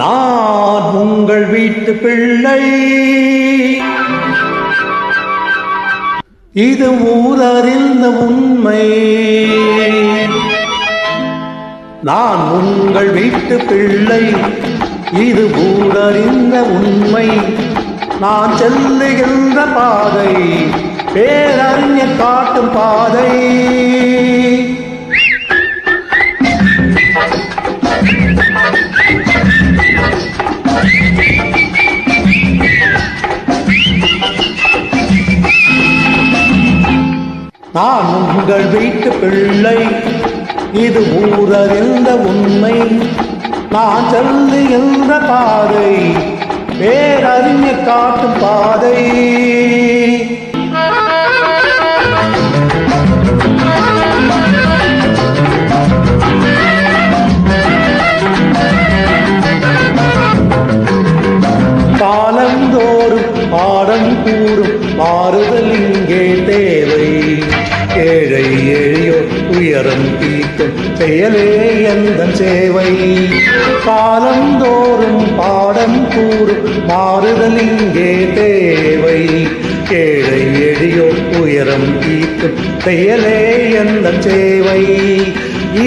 நான் உங்கள் வீட்டு பிள்ளை, இது ஊரறிந்த உண்மை. நான் உங்கள் வீட்டு பிள்ளை, இது ஊரறிந்த உண்மை. நான் செல்லுகின்ற பாதை பேரறிஞர் காட்டும் பாதை. நான் உங்கள் வீட்டு பிள்ளை, இது ஊரறிந்த உண்மை. நான் செல்லுகின்ற பாதை பேரறிஞர் காட்டும் பாதை. காலந்தோறும் பாடம் கூறும் மாறுதல் இங்கே தேவை. ஏழை எளியோர் உயரம் தீர்க்கும் செயலே எந்தன் சேவை. காலந்தோறும் பாடம் கூறும் மாறுதல் இங்கே தேவை. ஏழை எளியோர் உயரம் தீர்க்கும் செயலே எந்தன் சேவை.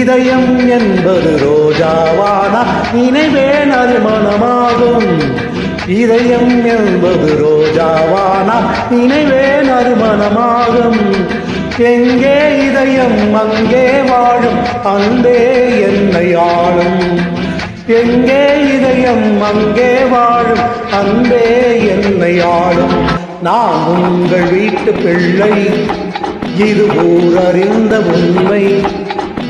இதயம் என்பது ரோஜாவானா நினைவே நறுமணமாகும். இதயம் என்பது ரோஜாவானா நினைவே நறுமணமாகும். எங்கே இதயம் அங்கே வாழும் அன்பே என்னை ஆளும். எங்கே இதயம் அங்கே வாழும் அன்பே என்னை ஆளும். நான் உங்கள் வீட்டு பிள்ளை, இது ஊரறிந்த உண்மை.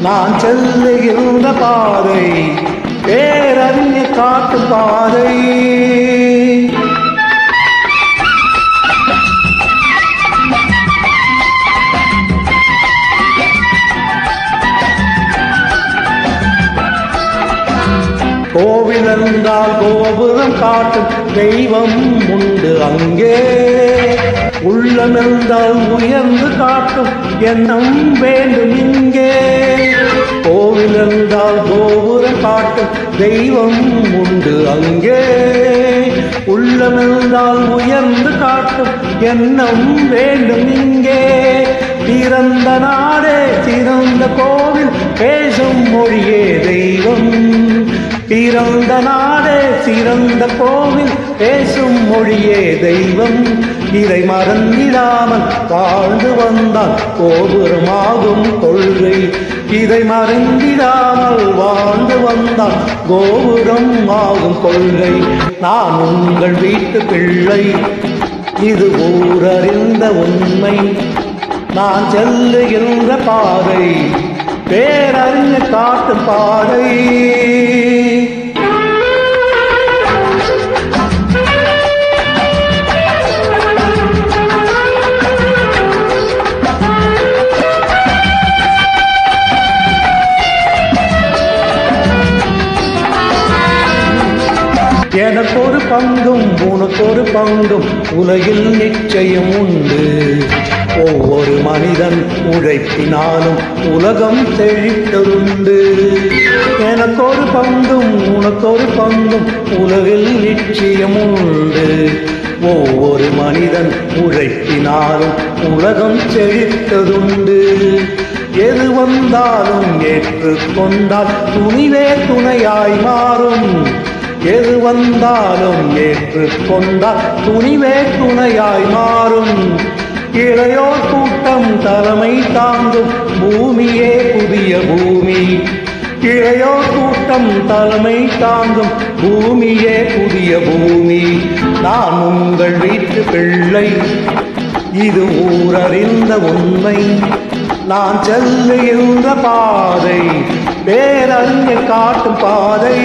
நான் செல்லுகின்ற பாதை பேரறிஞர் காட்டும் பாதை. கோவில் என்றால் கோபுரம் காட்டும் தெய்வம் உண்டு அங்கே. உள்ளம் என்றால் உயர்ந்து காட்டும் எண்ணம் வேண்டும் இங்கே. கோவில் என்றால் கோபுரம் காட்டும் தெய்வம் உண்டு அங்கே. உள்ளம் என்றால் உயர்ந்து காட்டும் எண்ணம் வேண்டும் இங்கே. பிறந்த நாடே சிறந்த கோவில் பேசும் மொழியே தெய்வம். பிறந்த நாடே சிறந்த கோவில் பேசும் மொழியே தெய்வம். இதை மறந்திடாமல் வாழ்ந்து வந்தால் கோபுரமாகும் கொள்கை. இதை மறந்திடாமல் வாழ்ந்து வந்தால் கோபுரம் ஆகும் கொள்கை. நான் உங்கள் வீட்டு பிள்ளை, இது ஊரறிந்த உண்மை. நான் செல்லுகின்ற பாதை பேரறிஞர் காட்டும் பாதை. எனக்கொரு பங்கும் உனக்கொரு பங்கும் உலகில் நிச்சயம் உண்டு. ஒவ்வொரு மனிதன் உழைப்பினாலும் உலகம் செழித்ததுண்டு. எனக்கொரு பங்கும் உனக்கொரு பங்கும் உலகில் நிச்சயம் உண்டு. ஒவ்வொரு மனிதன் உழைப்பினாலும் உலகம் செழித்ததுண்டு. எது வந்தாலும் ஏற்றுக்கொண்டால் துணிவே துணையாய் மாறும். எது வந்தாலும் ஏற்றுக்கொண்டால் துணிவே துணையாய் மாறும். இளையோர் கூட்டம் தலைமை தாங்கும் பூமியே புதிய பூமி. இளையோர் கூட்டம் தலைமை தாங்கும் பூமியே புதிய பூமி. நான் உங்கள் வீட்டு பிள்ளை, இது ஊரறிந்த உண்மை. நான் செல்லுகின்ற பாதை பேரறிஞர் காட்டும் பாதை.